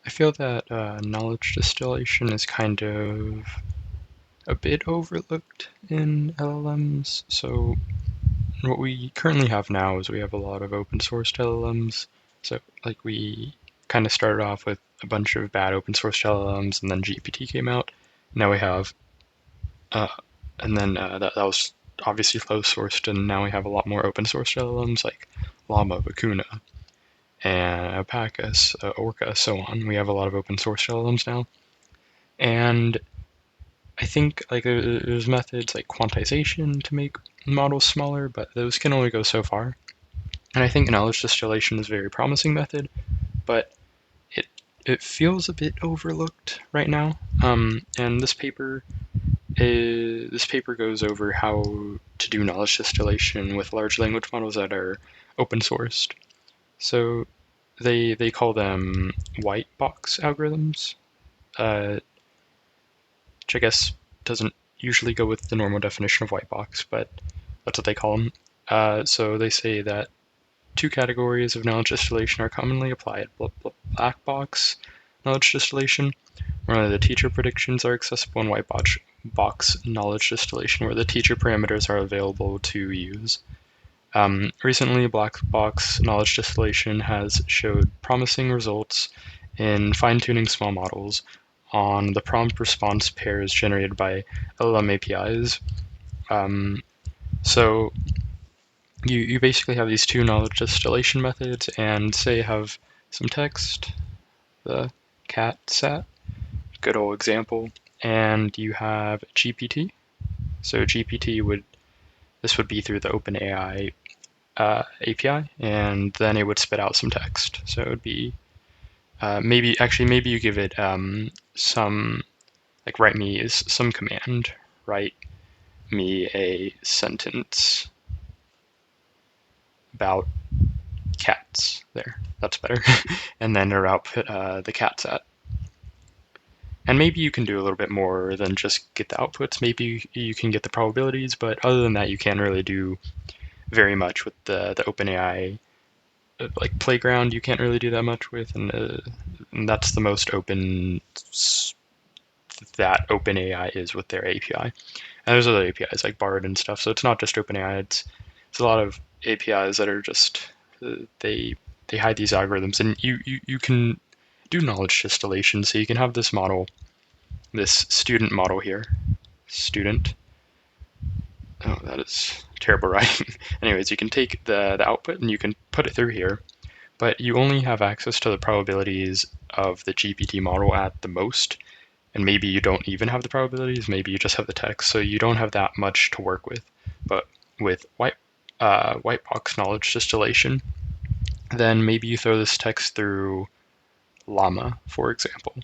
I feel that knowledge distillation is kind of a bit overlooked in LLMs. So what we currently have now is we have a lot of open source LLMs. So like we kind of started off with a bunch of bad open source LLMs, and then GPT came out. Now we have, uh, and then that was obviously closed sourced, and now we have a lot more open source LLMs like Llama, Vicuna, and Alpacas, Orca, so on. We have a lot of open source LLMs now, and I think like there's methods like quantization to make models smaller, but those can only go so far. And I think knowledge distillation is a very promising method, but it it feels a bit overlooked right now. And this paper goes over how to do knowledge distillation with large language models that are open sourced. So they call them white box algorithms, which I guess doesn't usually go with the normal definition of white box, but that's what they call them. So they say that two categories of knowledge distillation are commonly applied: black box knowledge distillation, where the teacher predictions are accessible, and white box knowledge distillation, where the teacher parameters are available to use. Recently, black box knowledge distillation has showed promising results in fine-tuning small models on the prompt response pairs generated by LLM APIs. So you basically have these two knowledge distillation methods, and say you have some text, the cat sat, good old example, and you have GPT. So GPT this would be through the OpenAI API, and then it would spit out some text. So it would be maybe you give it some, like, write me some command, write me a sentence about cats. There, that's better. And then it'll output the cat set. And maybe you can do a little bit more than just get the outputs. Maybe you can get the probabilities, but other than that, you can't really do very much with the OpenAI like playground. You can't really do that much with, and that's the most open that OpenAI is with their API. And there's other APIs like Bard and stuff. So it's not just OpenAI. It's a lot of APIs that are just they hide these algorithms, and you can do knowledge distillation. So you can have this model, this student model here, student. Oh, that is terrible writing. Anyways, you can take the output and you can put it through here, but you only have access to the probabilities of the GPT model at the most, and maybe you don't even have the probabilities, maybe you just have the text, so you don't have that much to work with. But with white box knowledge distillation, then maybe you throw this text through Llama, for example.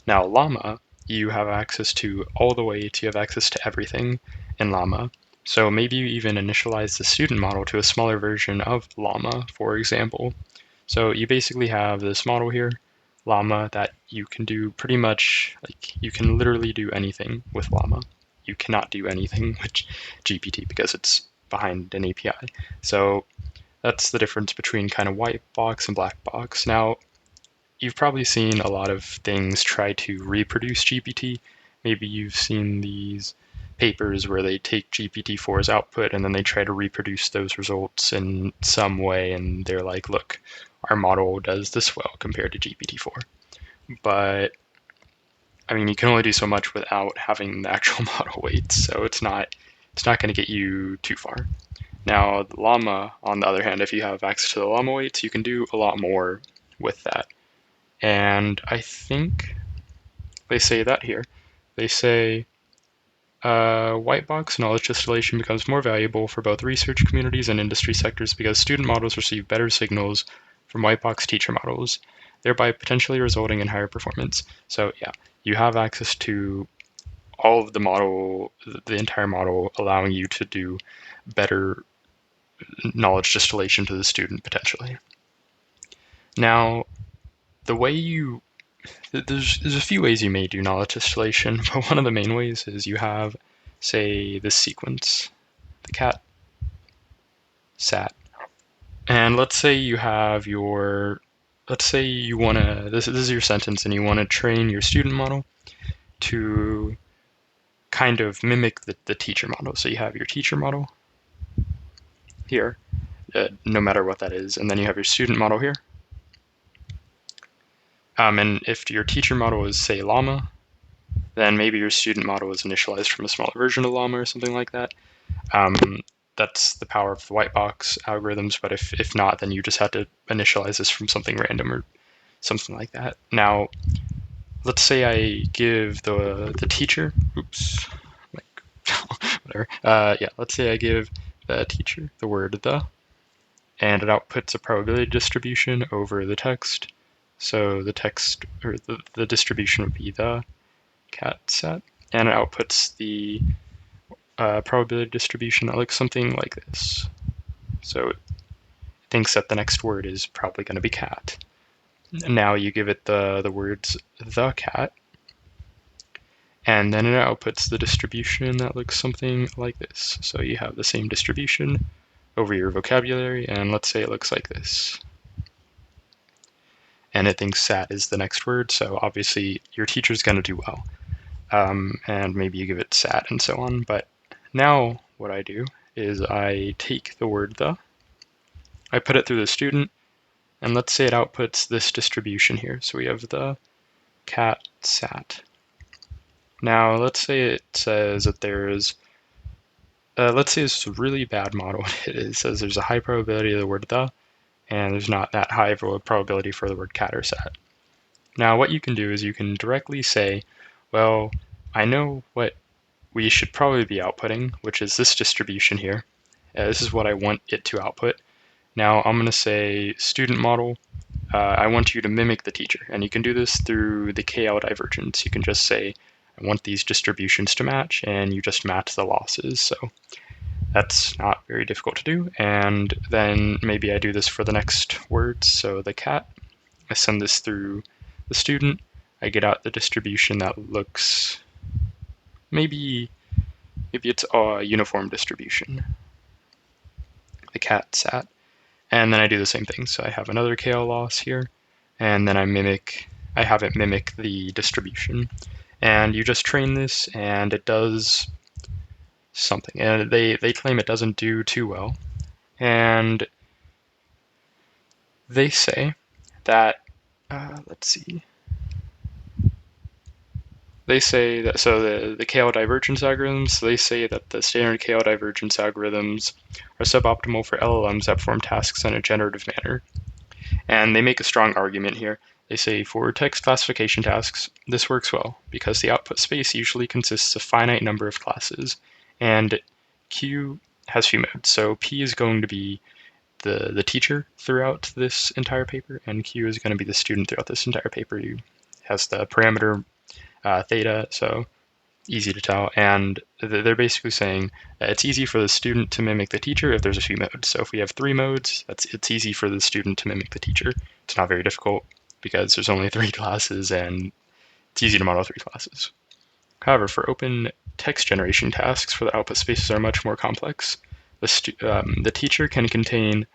Now, Llama, you have access to all the weights, you have access to everything in Llama. So maybe you even initialize the student model to a smaller version of Llama, for example. So you basically have this model here, Llama, that you can do pretty much, like, you can literally do anything with Llama. You cannot do anything with GPT because it's behind an API. So that's the difference between kind of white box and black box. Now, you've probably seen a lot of things try to reproduce GPT. Maybe you've seen these papers where they take GPT-4's output and then they try to reproduce those results in some way, and they're like, look, our model does this well compared to GPT-4. But I mean, you can only do so much without having the actual model weights, so it's not going to get you too far. Now, the Llama, on the other hand, if you have access to the Llama weights, you can do a lot more with that. And I think they say that here. They say white box knowledge distillation becomes more valuable for both research communities and industry sectors because student models receive better signals from white box teacher models, thereby potentially resulting in higher performance. So yeah, you have access to all of the model, the entire model, allowing you to do better knowledge distillation to the student potentially. Now, the way there's a few ways you may do knowledge distillation, but one of the main ways is you have, say, this sequence, the cat sat, and let's say you have your let's say you want to, this is your sentence, and you want to train your student model to kind of mimic the teacher model. So you have your teacher model here, no matter what that is, and then you have your student model here. And if your teacher model is, say, llama, then maybe your student model is initialized from a smaller version of llama or something like that. That's the power of the white box algorithms, but if not, then you just have to initialize this from something random or something like that. Now, let's say I give the teacher, oops, like, whatever. Yeah, let's say I give the teacher the word the, and it outputs a probability distribution over the text. So the text, or the distribution would be the cat set, and it outputs the probability distribution that looks something like this. So it thinks that the next word is probably going to be cat. Now you give it the words the cat, and then it outputs the distribution that looks something like this. So you have the same distribution over your vocabulary, and let's say it looks like this. And it thinks sat is the next word, so obviously your teacher's going to do well. And maybe you give it sat and so on. But now what I do is I take the word the, I put it through the student, and let's say it outputs this distribution here. So we have the cat sat. Now let's say it says that there's, let's say it's a really bad model. It says there's a high probability of the word the, and there's not that high of a probability for the word cat or sat. Now what you can do is you can directly say, well, I know what we should probably be outputting, which is this distribution here. This is what I want it to output. Now I'm going to say student model, I want you to mimic the teacher. And you can do this through the KL divergence. You can just say, I want these distributions to match, and you just match the losses. So that's not very difficult to do. And then maybe I do this for the next words. So the cat, I send this through the student. I get out the distribution that looks, maybe it's a uniform distribution. The cat sat. And then I do the same thing. So I have another KL loss here, and then I have it mimic the distribution. And you just train this, and it does something. And they claim it doesn't do too well. And they say that, let's see. They say that, so the KL divergence algorithms, they say that the standard KL divergence algorithms are suboptimal for LLMs that perform tasks in a generative manner. And they make a strong argument here. They say for text classification tasks, this works well because the output space usually consists of a finite number of classes, and Q has few modes. So P is going to be the teacher throughout this entire paper, and Q is going to be the student throughout this entire paper. You has the parameter theta, so easy to tell. And they're basically saying that it's easy for the student to mimic the teacher if there's a few modes. So if we have 3 modes, it's easy for the student to mimic the teacher. It's not very difficult because there's only 3 classes, and it's easy to model 3 classes. However, for open text generation tasks where the output spaces are much more complex, the teacher can contain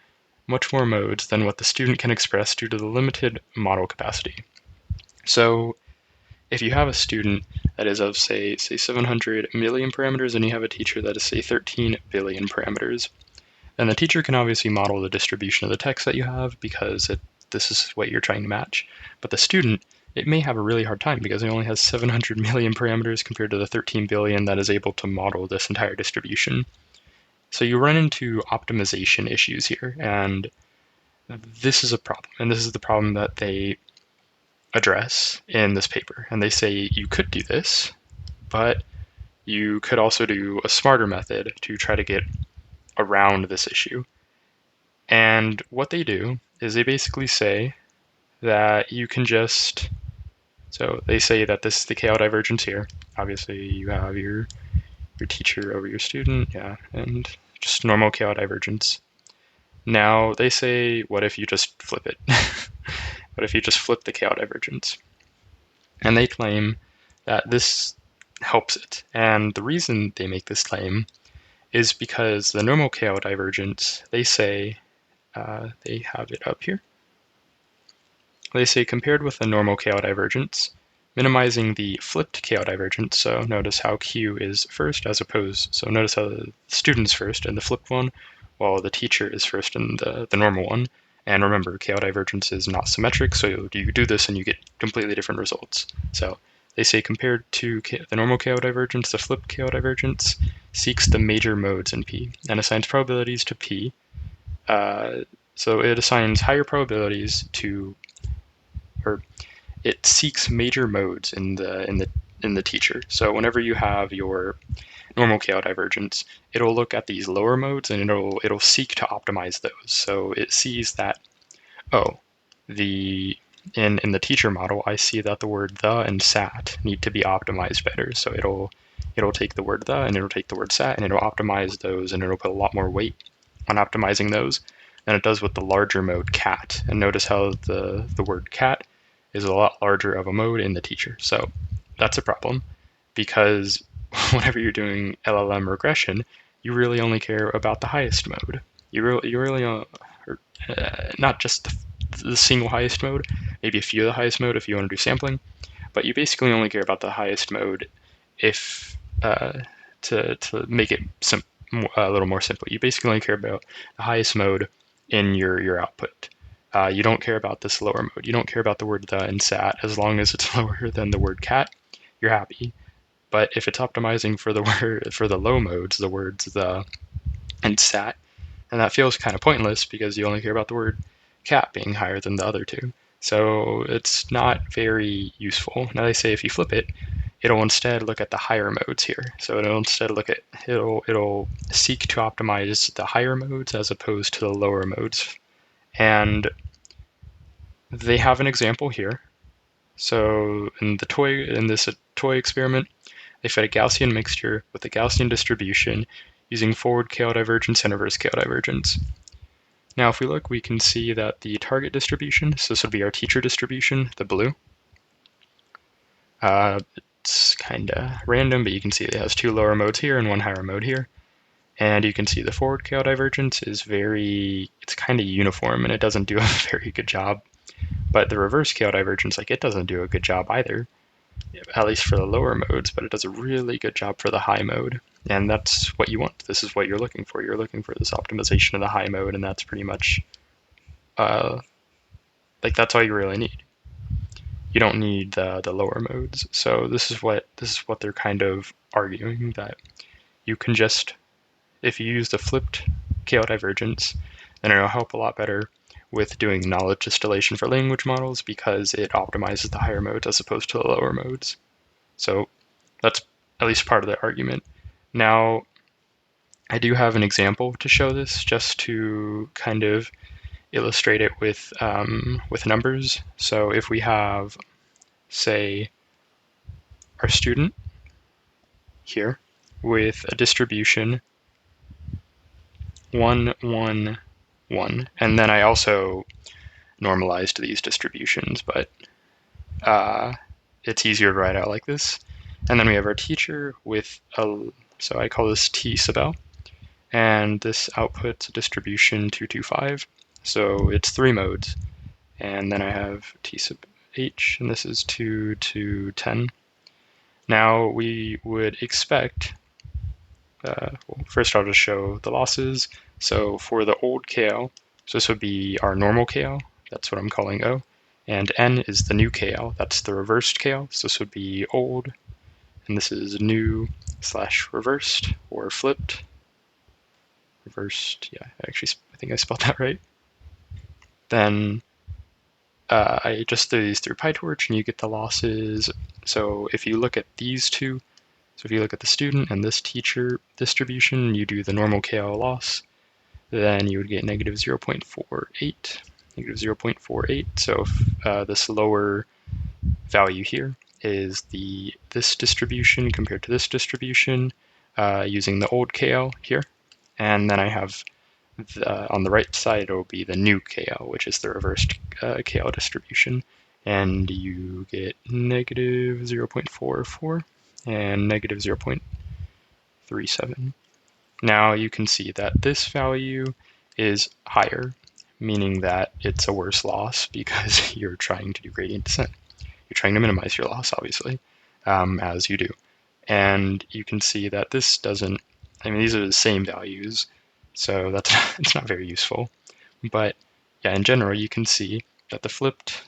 much more modes than what the student can express due to the limited model capacity. So if you have a student that is of, say 700 million parameters, and you have a teacher that is, say, 13 billion parameters, then the teacher can obviously model the distribution of the text that you have because this is what you're trying to match. But the student, it may have a really hard time because it only has 700 million parameters compared to the 13 billion that is able to model this entire distribution. So you run into optimization issues here, and this is a problem. And this is the problem that they address in this paper. And they say you could do this, but you could also do a smarter method to try to get around this issue. And what they do is they basically say that you can just, so they say that this is the KL divergence here. Obviously you have your teacher over your student, yeah, and just normal KL divergence. Now they say, what if you just flip it? What if you just flip the KL divergence? And they claim that this helps it. And the reason they make this claim is because the normal KL divergence, they say, they have it up here. They say compared with the normal KL divergence, minimizing the flipped KL divergence, so notice how Q is first as opposed, so notice how the student's first in the flipped one, while the teacher is first in the normal one. And remember, KL divergence is not symmetric, so you do this and you get completely different results. So they say compared to the normal KL divergence, the flipped KL divergence seeks the major modes in P and assigns probabilities to P. So it assigns higher probabilities to, or it seeks major modes in the teacher. So whenever you have your normal KL divergence, it'll look at these lower modes and it'll seek to optimize those. So it sees that, oh, in the teacher model, I see that the word the and sat need to be optimized better. So it'll take the word the and it'll take the word sat and it'll optimize those and it'll put a lot more weight on optimizing those than it does with the larger mode cat. And notice how the word cat is a lot larger of a mode in the teacher. So that's a problem because whenever you're doing LLM regression, you really only care about the highest mode. You really not just the single highest mode, maybe a few of the highest mode if you want to do sampling, but you basically only care about the highest mode if to make it a little more simple. You basically only care about the highest mode in your output. You don't care about this lower mode. You don't care about the word the and sat. As long as it's lower than the word cat, you're happy. But if it's optimizing for the low modes, the words the and sat, and that feels kind of pointless because you only care about the word cat being higher than the other two. So it's not very useful. Now they say if you flip it, it'll instead look at the higher modes here. So it'll seek to optimize the higher modes as opposed to the lower modes. And they have an example here. So in this toy experiment, they fed a Gaussian mixture with a Gaussian distribution using forward KL divergence and reverse KL divergence. Now if we look, we can see that the target distribution, so this would be our teacher distribution, the blue. It's kind of random, but you can see it has two lower modes here and one higher mode here. And you can see the forward KL divergence is it's kind of uniform and it doesn't do a very good job. But the reverse KL divergence, it doesn't do a good job either, at least for the lower modes, but it does a really good job for the high mode. And that's what you want. This is what you're looking for. You're looking for this optimization of the high mode, and that's pretty much, that's all you really need. You don't need the lower modes. So this is what they're kind of arguing, that you can just, if you use the flipped KL divergence, then it'll help a lot better with doing knowledge distillation for language models because it optimizes the higher modes as opposed to the lower modes. So that's at least part of the argument. Now, I do have an example to show this just to kind of illustrate it with numbers. So if we have, say, our student here with a distribution 1, 1, 1, and then I also normalized these distributions, but it's easier to write out like this. And then we have our teacher with so I call this T sub L, and this outputs a distribution 2, 2, 5. So it's 3 modes. And then I have T sub H, and this is 2, 2, 10. Now we would expect, first I'll just show the losses. So for the old KL, so this would be our normal KL, that's what I'm calling O, and N is the new KL, that's the reversed KL, so this would be old, and this is new / reversed or flipped. Reversed, yeah, I think I spelled that right. Then I just threw these through PyTorch and you get the losses. So if you look at these two, so if you look at the student and this teacher distribution, you do the normal KL loss, then you would get negative 0.48, negative 0.48. So if this lower value here is this distribution compared to this distribution using the old KL here. And then I have on the right side, it will be the new KL, which is the reversed KL distribution. And you get negative 0.44 and negative 0.37. Now you can see that this value is higher meaning that it's a worse loss because you're trying to do gradient descent. You're trying to minimize your loss, obviously, as you do. And you can see that this doesn't, I mean, these are the same values, so that's it's not very useful. But yeah, in general, you can see that the flipped,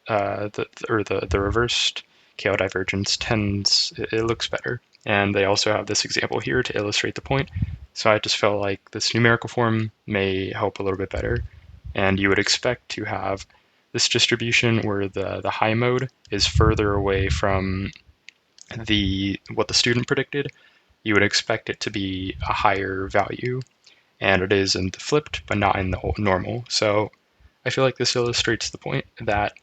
the reversed KL divergence tends, it looks better. And they also have this example here to illustrate the point. So I just felt like this numerical form may help a little bit better. And you would expect to have this distribution where the high mode is further away from what the student predicted. You would expect it to be a higher value, and it is in the flipped, but not in the normal. So I feel like this illustrates the point that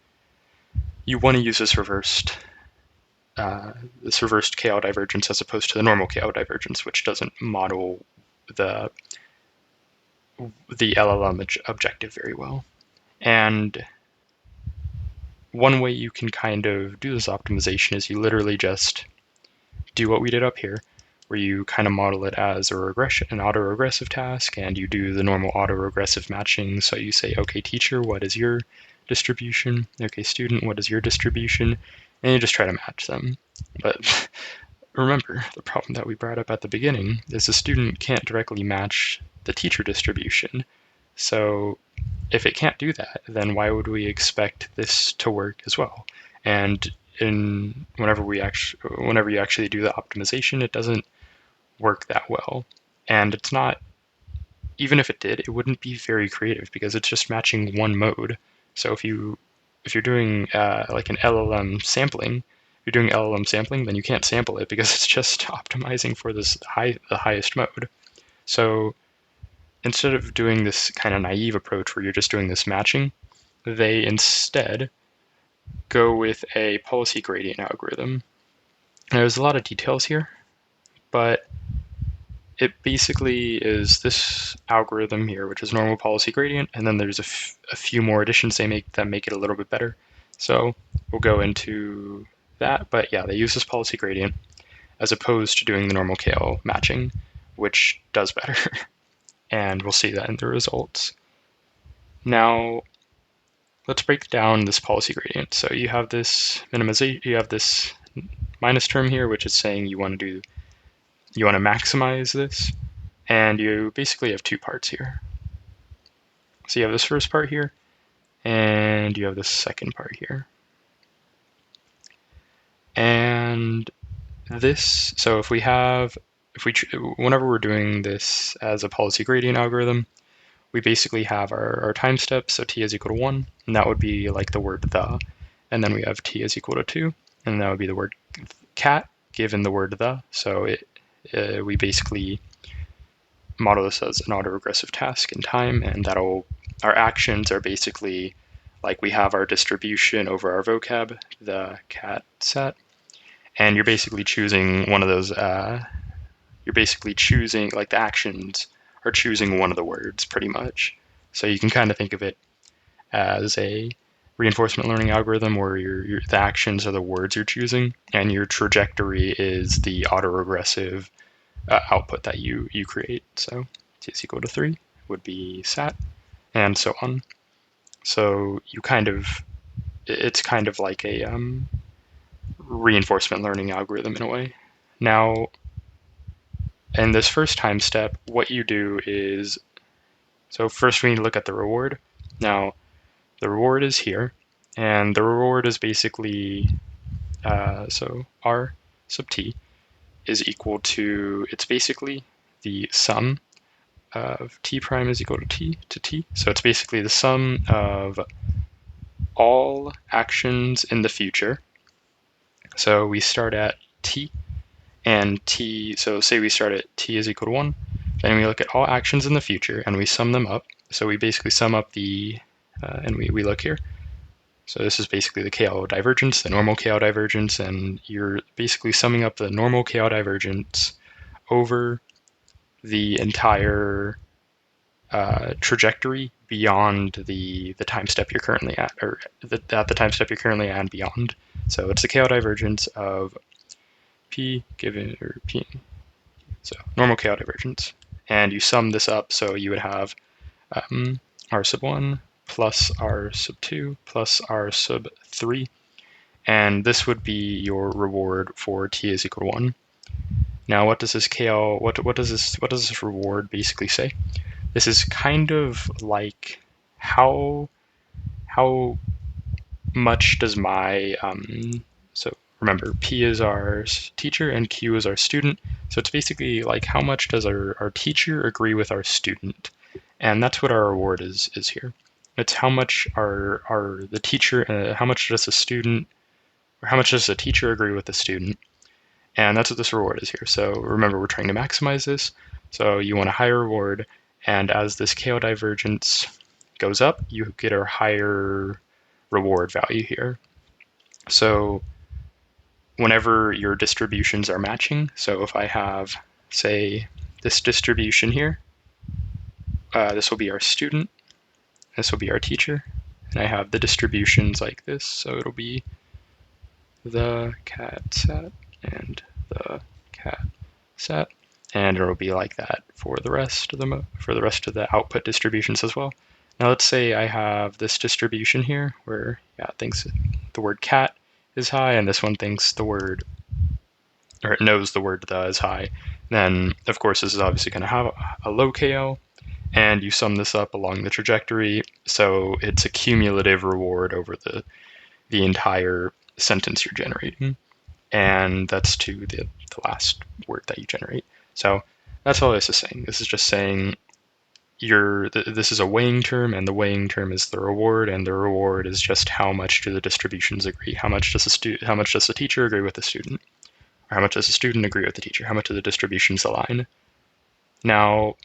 you want to use this reversed KL divergence as opposed to the normal KL divergence, which doesn't model the LLM objective very well. And one way you can kind of do this optimization is you literally just do what we did up here, where you kind of model it as an autoregressive task, and you do the normal autoregressive matching. So you say, okay, teacher, what is your distribution? Okay, student, what is your distribution? And you just try to match them. But remember, the problem that we brought up at the beginning is the student can't directly match the teacher distribution. So if it can't do that, then why would we expect this to work as well? And whenever you actually do the optimization, it doesn't work that well. And it's not, even if it did, it wouldn't be very creative because it's just matching one mode. So if you're doing like an LLM sampling, if you're doing LLM sampling, then you can't sample it because it's just optimizing for the highest mode. So instead of doing this kind of naive approach where you're just doing this matching, they instead go with a policy gradient algorithm. Now, there's a lot of details here, but it basically is this algorithm here, which is normal policy gradient, and then there's a few more additions they make that make it a little bit better. So we'll go into that, but yeah, they use this policy gradient as opposed to doing the normal KL matching, which does better. And we'll see that in the results. Now, let's break down this policy gradient. So you have this minimization, you have this minus term here, which is saying you want to maximize this, and you basically have two parts here. So you have this first part here, and you have this second part here. And this, so whenever we're doing this as a policy gradient algorithm, we basically have our time steps, so t is equal to 1, and that would be like the word the, and then we have t is equal to 2, and that would be the word cat given the word the, so we basically model this as an autoregressive task in time, and our actions are basically like we have our distribution over our vocab, the cat set, and you're basically choosing one of those, you're basically choosing, like the actions are choosing one of the words pretty much. So you can kind of think of it as a reinforcement learning algorithm where the actions are the words you're choosing, and your trajectory is the autoregressive output that you create. So t is equal to 3 would be sat, and so on. So it's kind of like a reinforcement learning algorithm in a way. Now, in this first time step, what you do is, so first we need to look at the reward. Now, the reward is here, and the reward is basically, so r sub t is equal to, it's basically the sum of t prime is equal to t. So it's basically the sum of all actions in the future. So we start at t, and t, so say we start at t is equal to 1, then we look at all actions in the future, and we sum them up. So we basically sum up and we look here. So this is basically the KL divergence, the normal KL divergence, and you're basically summing up the normal KL divergence over the entire trajectory beyond the time step you're currently at, or at the time step you're currently at and beyond. So it's the KL divergence of p given, or p, so normal KL divergence. And you sum this up, so you would have r sub 1 plus r sub 2 plus r sub 3. And this would be your reward for t is equal to 1. Now, what does this KL, what does this reward basically say? This is kind of like how much does my, so remember, P is our teacher and Q is our student. So it's basically like how much does our teacher agree with our student? And that's what our reward is here. It's how much the teacher, how much does the student, or how much does the teacher agree with the student? And that's what this reward is here. So remember, we're trying to maximize this. So you want a higher reward, and as this KO divergence goes up, you get a higher reward value here. So whenever your distributions are matching, so if I have, say, this distribution here, this will be our student, this will be our teacher, and I have the distributions like this, so it'll be the cat sat and the cat sat, and it'll be like that for the rest of the output distributions as well. Now let's say I have this distribution here where it thinks the word cat is high, and this one thinks the word, or it knows the word the is high. Then of course this is obviously going to have a low KO, and you sum this up along the trajectory, so it's a cumulative reward over the entire sentence you're generating, and that's to the last word that you generate. So that's all this is saying. This is just saying this is a weighing term, and the weighing term is the reward, and the reward is just how much do the distributions agree? How much does the teacher agree with the student? Or how much does the student agree with the teacher? How much do the distributions align? Now,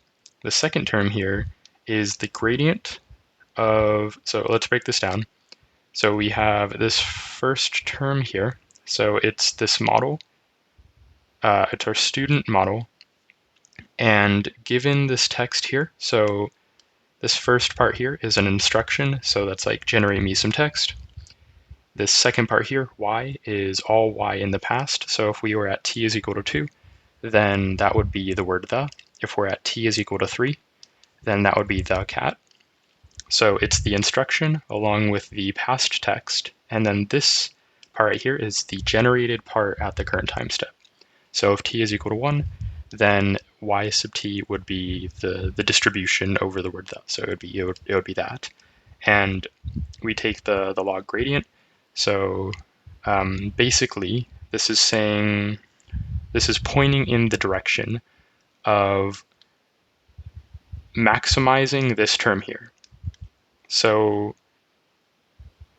the second term here is the gradient of, so let's break this down. So we have this first term here. So it's this model. It's our student model. And given this text here, so this first part here is an instruction. So that's like generate me some text. This second part here, y, is all y in the past. So if we were at t is equal to 2, then that would be the word the. If we're at t is equal to 3, then that would be the cat. So it's the instruction along with the past text, and then this part right here is the generated part at the current time step. So if t is equal to 1, then y sub t would be the distribution over the word the. So it would be that. And we take the log gradient. So basically, this is pointing in the direction of maximizing this term here. So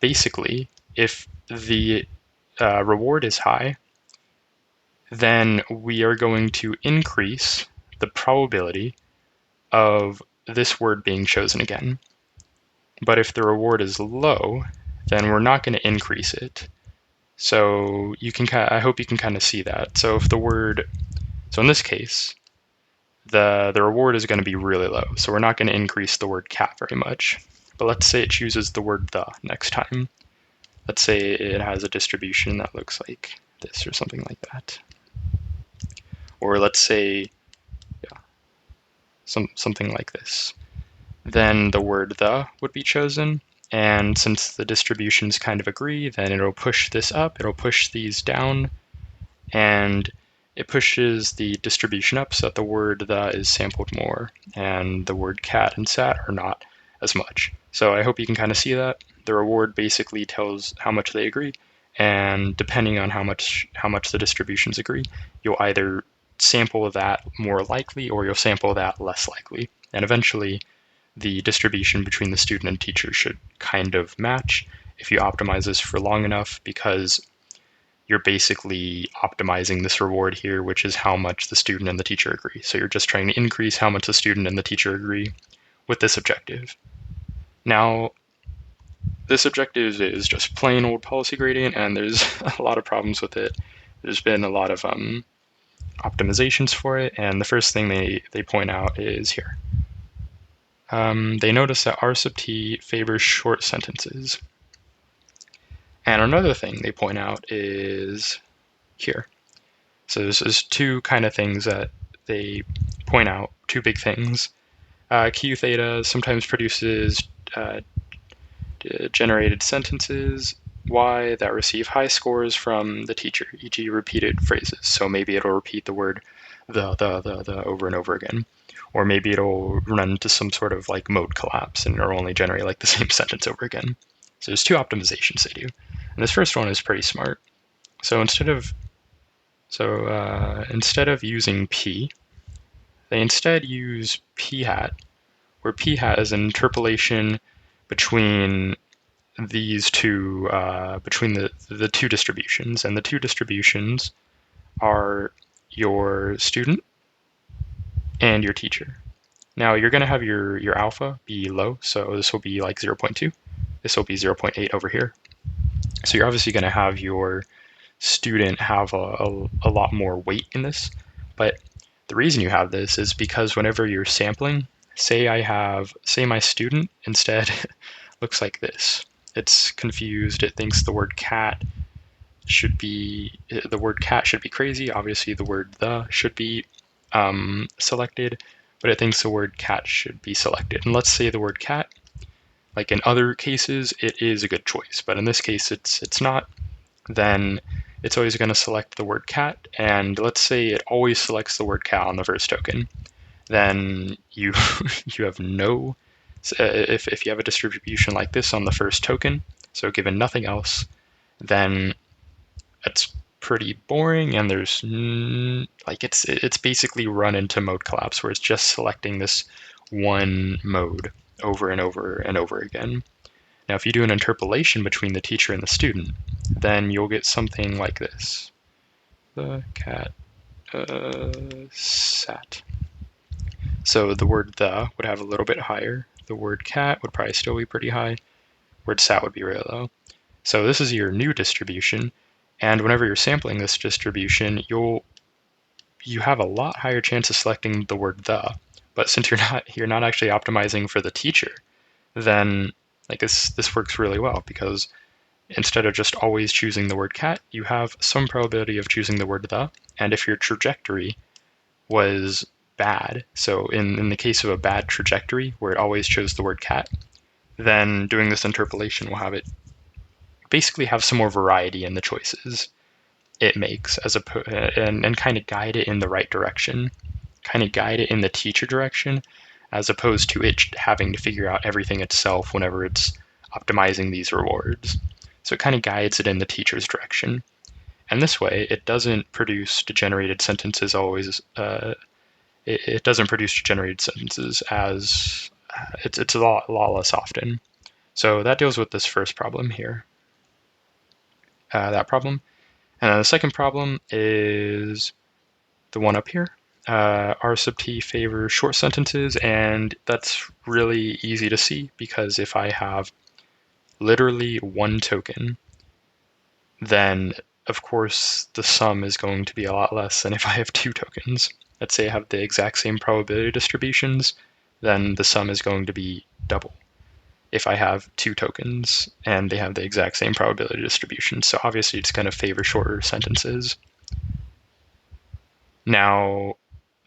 basically, if the reward is high, then we are going to increase the probability of this word being chosen again. But if the reward is low, then we're not going to increase it. So I hope you can kind of see that. So if the word, so in this case, the reward is going to be really low. So we're not going to increase the word cat very much. But let's say it chooses the word the next time. Let's say it has a distribution that looks like this or something like that. Or let's say, something like this. Then the word the would be chosen. And since the distributions kind of agree, then it'll push this up, it'll push these down, and it pushes the distribution up so that the word the is sampled more, and the word cat and sat are not as much. So I hope you can kind of see that. The reward basically tells how much they agree, and depending on how much the distributions agree, you'll either sample that more likely or you'll sample that less likely. And eventually, the distribution between the student and teacher should kind of match if you optimize this for long enough, because you're basically optimizing this reward here, which is how much the student and the teacher agree. So you're just trying to increase how much the student and the teacher agree with this objective. Now, this objective is just plain old policy gradient, and there's a lot of problems with it. There's been a lot of optimizations for it, and the first thing they point out is here. They notice that r sub t favors short sentences. And another thing they point out is here. So this is two kind of things that they point out, two big things. Q theta sometimes produces generated sentences. Y that receive high scores from the teacher, e.g. repeated phrases. So maybe it'll repeat the word the over and over again. Or maybe it'll run into some sort of like mode collapse and it'll only generate like the same sentence over again. So there's two optimizations they do. And this first one is pretty smart. So instead of using P, they instead use P hat, where P hat is an interpolation between these two, between the two distributions. And the two distributions are your student and your teacher. Now you're going to have your alpha be low, so this will be like 0.2. This will be 0.8 over here. So you're obviously going to have your student have a lot more weight in this. But the reason you have this is because whenever you're sampling, say my student instead looks like this. It's confused. It thinks the word cat should be crazy. Obviously, the word the should be selected, but it thinks the word cat should be selected. And let's say the word cat, like in other cases, it is a good choice, but in this case, it's not. Then it's always going to select the word cat, and let's say it always selects the word cat on the first token. Then you you have no. If you have a distribution like this on the first token, so given nothing else, then it's pretty boring, and there's like it's basically run into mode collapse where it's just selecting this one mode over and over and over again. Now, if you do an interpolation between the teacher and the student, then you'll get something like this. The cat sat. So the word the would have a little bit higher. The word cat would probably still be pretty high. Word sat would be really low. So this is your new distribution, and whenever you're sampling this distribution, you have a lot higher chance of selecting the word the. But since you're not actually optimizing for the teacher, then like this works really well, because instead of just always choosing the word cat, you have some probability of choosing the word the. And if your trajectory was bad, so in the case of a bad trajectory where it always chose the word cat, then doing this interpolation will have it basically have some more variety in the choices it makes, and kind of guide it in the right direction, kind of guide it in the teacher direction, as opposed to it having to figure out everything itself whenever it's optimizing these rewards. So it kind of guides it in the teacher's direction. And this way, it doesn't produce degenerated sentences always. It doesn't produce degenerated sentences as it's a lot less often. So that deals with this first problem here. That problem. And then the second problem is the one up here. R sub t favors short sentences, and that's really easy to see because if I have literally one token, then of course the sum is going to be a lot less than if I have two tokens. Let's say I have the exact same probability distributions, then the sum is going to be double if I have two tokens and they have the exact same probability distribution. So obviously it's going to favor shorter sentences. Now,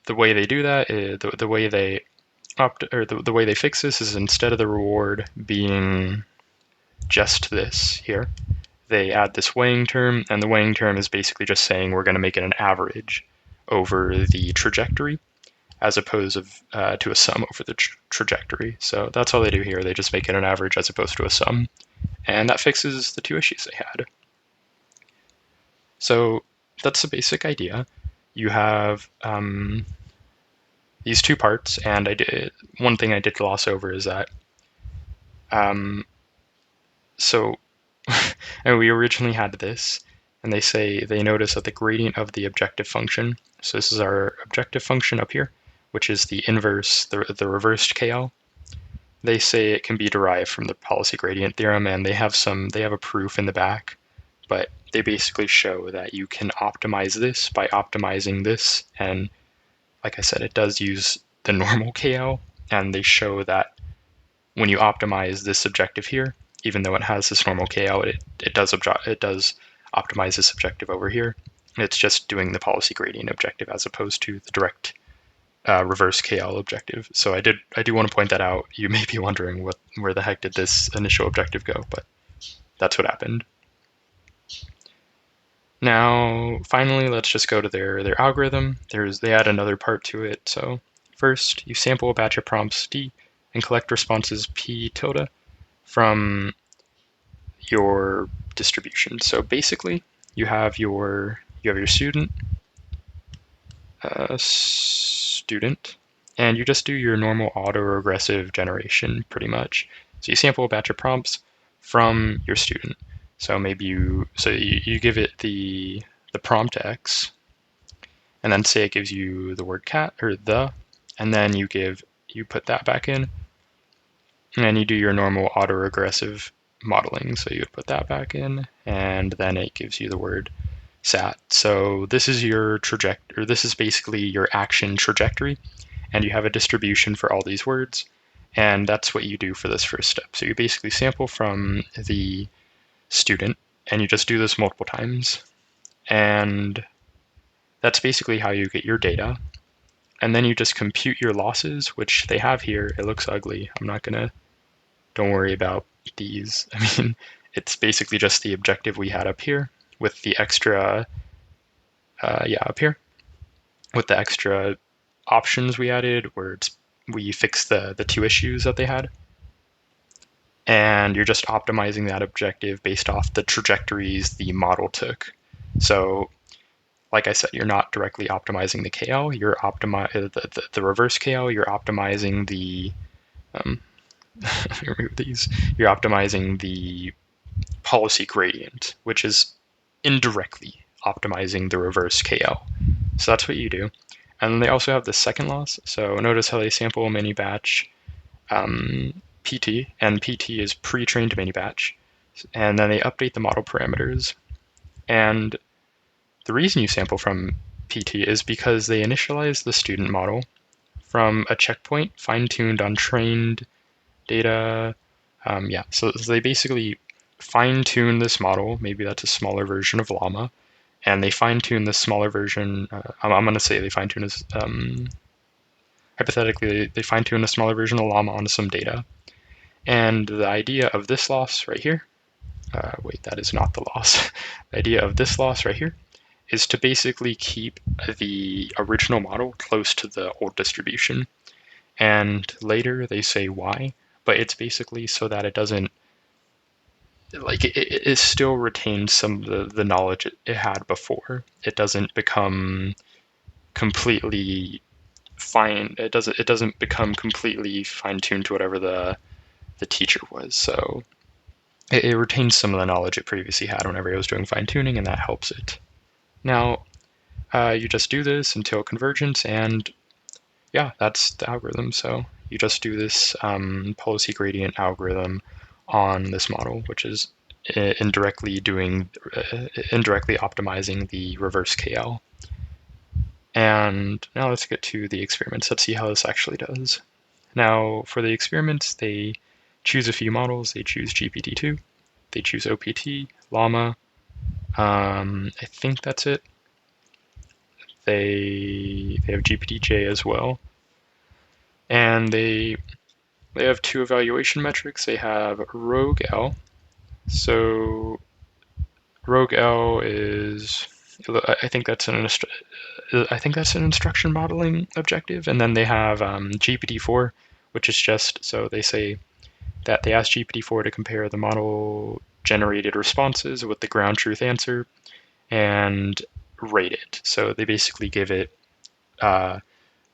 the way they do that is the way they the way they fix this is instead of the reward being just this here, they add this weighing term, and the weighing term is basically just saying we're going to make it an average over the trajectory as opposed to a sum over the trajectory. So that's all they do here. They just make it an average as opposed to a sum. And that fixes the two issues they had. So that's the basic idea. You have these two parts, and one thing I did gloss over is that so and we originally had this, and they notice that the gradient of the objective function, so this is our objective function up here, which is the inverse, the reversed KL. They say it can be derived from the policy gradient theorem, and they have a proof in the back, but they basically show that you can optimize this by optimizing this, and like I said, it does use the normal KL, and they show that when you optimize this objective here, even though it has this normal KL, it does optimize this objective over here. It's just doing the policy gradient objective as opposed to the direct reverse KL objective. So I do want to point that out. You may be wondering where the heck did this initial objective go, but that's what happened. Now, finally, let's just go to their algorithm. They add another part to it. So first, you sample a batch of prompts D and collect responses P tilde from your distribution. So basically, you have your student, and you just do your normal autoregressive generation pretty much. So you sample a batch of prompts from your student. So maybe you give it the prompt X, and then say it gives you the word cat or the, and then you put that back in, and then you do your normal autoregressive modeling. So you put that back in, and then it gives you the word sat. So this is your trajectory, this is basically your action trajectory, and you have a distribution for all these words, and that's what you do for this first step. So you basically sample from the student, and you just do this multiple times, and that's basically how you get your data. And then you just compute your losses, which they have here. It looks ugly. Don't worry about these. I mean, it's basically just the objective we had up here with the extra, up here, with the extra options we added where we fixed the two issues that they had. And you're just optimizing that objective based off the trajectories the model took. So like I said, you're not directly optimizing the KL, you're the reverse KL, you're optimizing the, remove these, you're optimizing the policy gradient, which is indirectly optimizing the reverse KL. So that's what you do. And then they also have the second loss. So notice how they sample a mini batch PT, and PT is pre-trained mini batch. And then they update the model parameters. And the reason you sample from PT is because they initialize the student model from a checkpoint fine-tuned on trained data. So they basically fine-tune this model. Maybe that's a smaller version of Llama. And they fine-tune this smaller version. I'm going to say they fine-tune this. Hypothetically, they fine-tune a smaller version of Llama onto some data. And the idea of this loss right here, wait, that is not the loss. The idea of this loss right here is to basically keep the original model close to the old distribution. And later they say why, but it's basically so that it doesn't, like, it still retains some of the knowledge it had before. It doesn't become completely fine. It doesn't become completely fine-tuned to whatever the teacher was. So it retains some of the knowledge it previously had whenever it was doing fine-tuning, and that helps it. Now, you just do this until convergence, and yeah, that's the algorithm. So you just do this policy gradient algorithm on this model, which is indirectly optimizing the reverse KL. And now let's get to the experiments. Let's see how this actually does. Now, for the experiments, they choose a few models. They choose GPT-2, they choose OPT, Llama. I think that's it. They have GPT-J as well. And they have two evaluation metrics. They have Rogue L. So Rogue L is, I think that's an instruction modeling objective. And then they have GPT-4, which is just, so they say that they ask GPT-4 to compare the model generated responses with the ground truth answer and rate it. So they basically give it the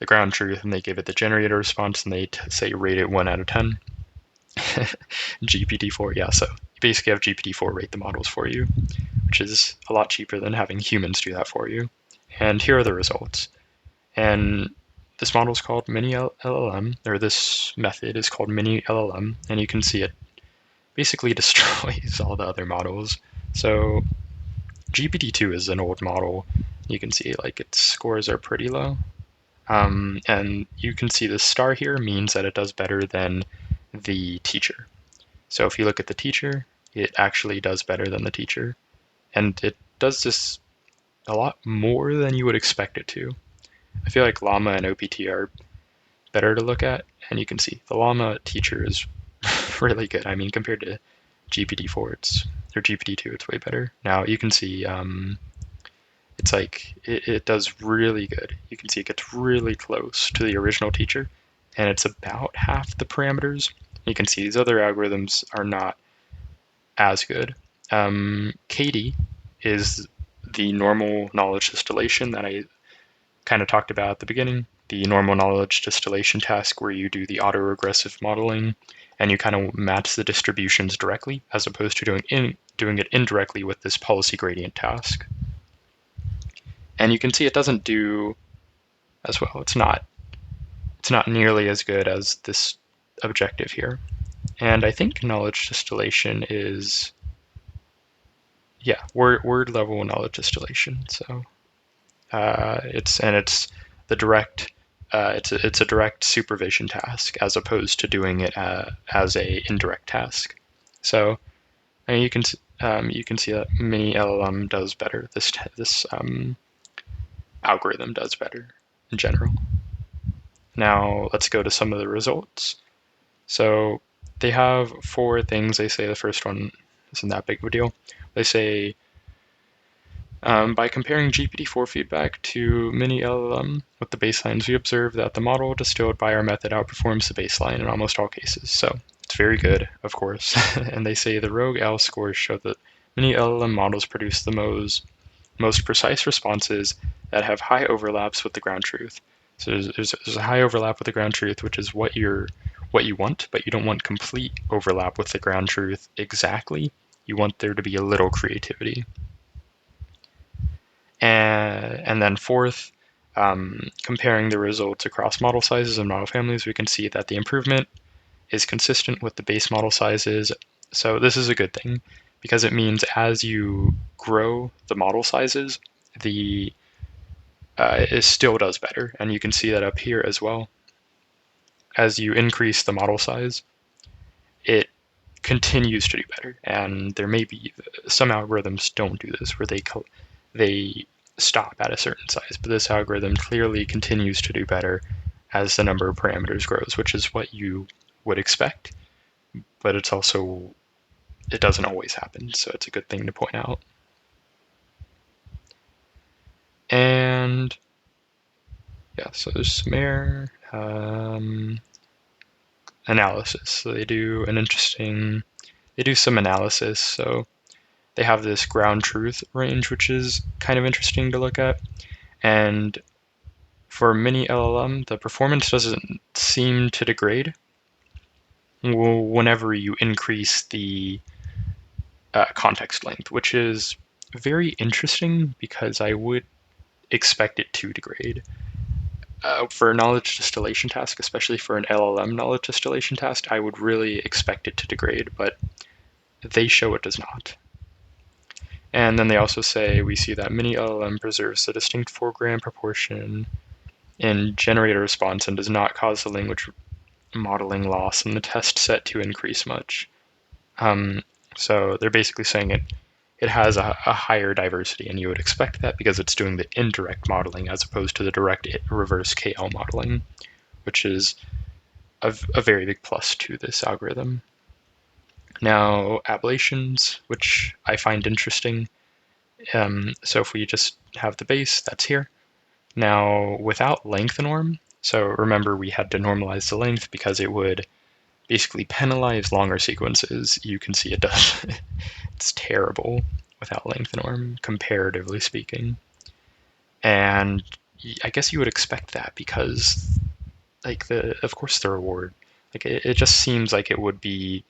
ground truth, and they give it the generated response, and they say rate it 1 out of 10. GPT-4, yeah, so you basically have GPT-4 rate the models for you, which is a lot cheaper than having humans do that for you. And here are the results. And this model is called Mini-LLM, or this method is called Mini-LLM, and you can see it basically destroys all the other models. So GPT-2 is an old model. You can see like its scores are pretty low. And you can see the star here means that it does better than the teacher. So if you look at the teacher, it actually does better than the teacher. And it does this a lot more than you would expect it to. I feel like Llama and OPT are better to look at, and you can see the Llama teacher is really good. I mean, compared to GPT-4, or GPT-2, it's way better. Now you can see it's like it does really good. You can see it gets really close to the original teacher, and it's about half the parameters. You can see these other algorithms are not as good. Katie is the normal knowledge distillation that I kind of talked about at the beginning, the normal knowledge distillation task where you do the autoregressive modeling and you kind of match the distributions directly as opposed to doing it indirectly with this policy gradient task. And you can see it doesn't do as well. It's not nearly as good as this objective here. And I think knowledge distillation is, yeah, word level knowledge distillation. So it's the direct. It's a direct supervision task as opposed to doing it as a indirect task. So you can see that Mini-LLM does better. This algorithm does better in general. Now let's go to some of the results. So they have 4 things. They say the first one isn't that big of a deal. They say by comparing GPT-4 feedback to Mini-LLM with the baselines, we observe that the model distilled by our method outperforms the baseline in almost all cases. So it's very good, of course. And they say the rogue L scores show that Mini-LLM models produce the most precise responses that have high overlaps with the ground truth. So there's a high overlap with the ground truth, which is what you want, but you don't want complete overlap with the ground truth exactly. You want there to be a little creativity. And then fourth, comparing the results across model sizes and model families, we can see that the improvement is consistent with the base model sizes. So this is a good thing because it means as you grow the model sizes, it still does better. And you can see that up here as well. As you increase the model size, it continues to do better. And there may be some algorithms don't do this where they stop at a certain size, but this algorithm clearly continues to do better as the number of parameters grows, which is what you would expect, but it doesn't always happen, so it's a good thing to point out. And yeah, so there's some error analysis. So they do some analysis. So they have this ground truth range, which is kind of interesting to look at. And for Mini-LLM, the performance doesn't seem to degrade whenever you increase the context length, which is very interesting because I would expect it to degrade. For a knowledge distillation task, especially for an LLM knowledge distillation task, I would really expect it to degrade, but they show it does not. And then they also say we see that Mini-LLM preserves the distinct foreground proportion in generator response and does not cause the language modeling loss in the test set to increase much. So they're basically saying it has a higher diversity, and you would expect that because it's doing the indirect modeling as opposed to the direct reverse KL modeling, which is a very big plus to this algorithm. Now, ablations, which I find interesting. So if we just have the base, that's here. Now, without length norm, so remember we had to normalize the length because it would basically penalize longer sequences. You can see it does. It's terrible without length norm, comparatively speaking. And I guess you would expect that because, like, of course the reward, like it just seems like it would be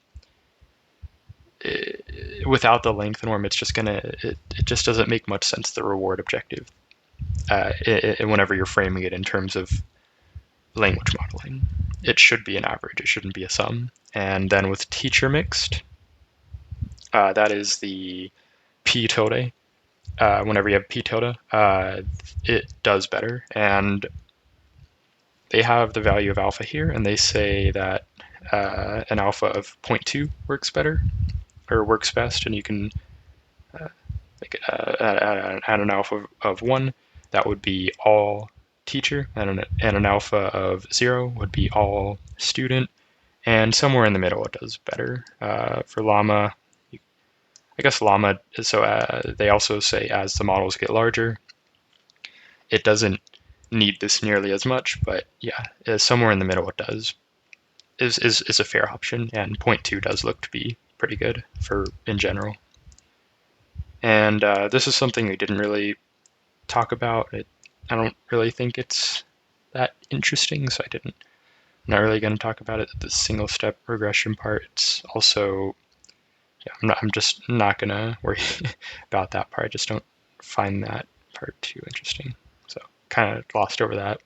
without the length norm. It's just it just doesn't make much sense, the reward objective, whenever you're framing it in terms of language modeling. It should be an average. It shouldn't be a sum. And then with teacher mixed, that is the p tilde. Whenever you have p tilde, it does better. And they have the value of alpha here, and they say that an alpha of 0.2 works better, or works best, and you can add an alpha of 1. That would be all teacher, and an alpha of 0 would be all student, and somewhere in the middle it does better. For llama, I guess llama, so they also say as the models get larger, it doesn't need this nearly as much, but yeah, somewhere in the middle it does. Is a fair option, and 0.2 does look to be pretty good for in general. And this is something we didn't really talk about. I don't really think it's that interesting, so I'm not really going to talk about it. The single step regression part, it's also, yeah, I'm just not going to worry about that part. I just don't find that part too interesting. So kind of glossed over that.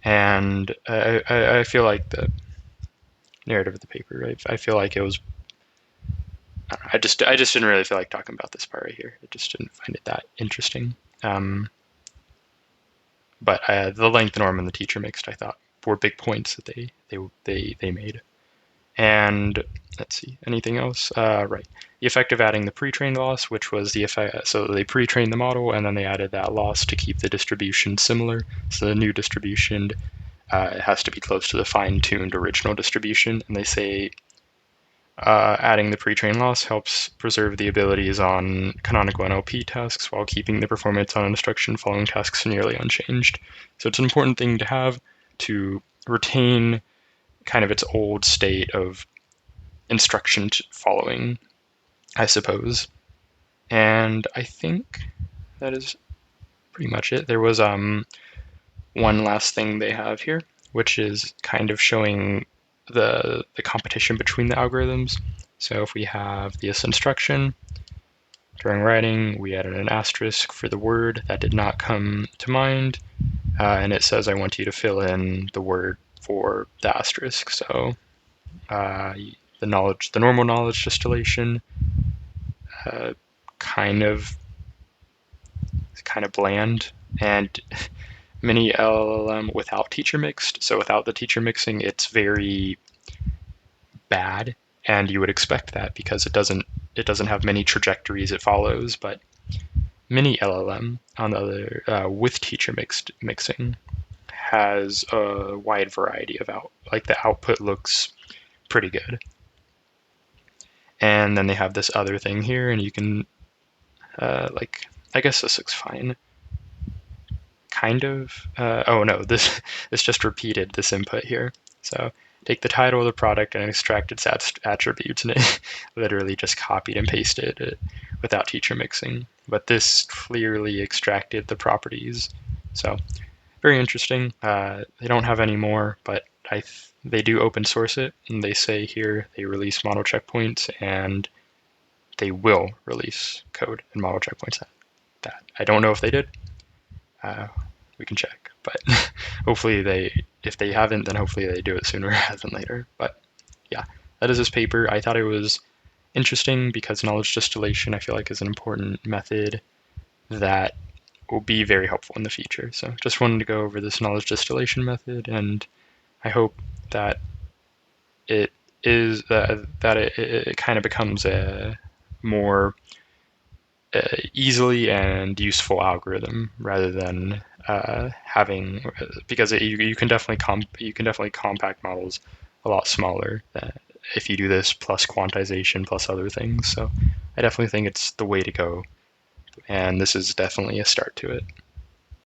And I feel like the narrative of the paper, I feel like it was, I just didn't really feel like talking about this part right here. I just didn't find it that interesting. But the length norm and the teacher mixed, I thought, were big points that they made. And let's see, anything else? Right, the effect of adding the pre-trained loss, which was the effect. So they pre-trained the model, and then they added that loss to keep the distribution similar. So the new distribution, it has to be close to the fine-tuned original distribution, and they say adding the pre-trained loss helps preserve the abilities on canonical NLP tasks while keeping the performance on instruction following tasks nearly unchanged. So it's an important thing to have to retain kind of its old state of instruction following, I suppose. And I think that is pretty much it. There was one last thing they have here, which is kind of showing the competition between the algorithms. So if we have this instruction, during writing, we added an asterisk for the word that did not come to mind, and it says I want you to fill in the word for the asterisk. So the normal knowledge distillation, kind of bland, and Mini-LLM without teacher mixed. So without the teacher mixing, it's very bad, and you would expect that because it doesn't have many trajectories it follows. But Mini-LLM, on the other, with teacher mixing, has a wide variety of the output looks pretty good. And then they have this other thing here, and you can I guess this looks fine. Kind of. Oh no, this just repeated this input here. So take the title of the product and extract its attributes, and it literally just copied and pasted it without teacher mixing. But this clearly extracted the properties. So very interesting. They don't have any more, but they do open source it, and they say here they release model checkpoints, and they will release code and model checkpoints. That I don't know if they did. We can check, but hopefully if they haven't, then hopefully they do it sooner rather than later. But yeah, that is this paper. I thought it was interesting because knowledge distillation, I feel like, is an important method that will be very helpful in the future. So just wanted to go over this knowledge distillation method, and I hope that it is that it kind of becomes a more easily and useful algorithm rather than having, because you can definitely compact models a lot smaller if you do this plus quantization plus other things. So I definitely think it's the way to go, and this is definitely a start to it.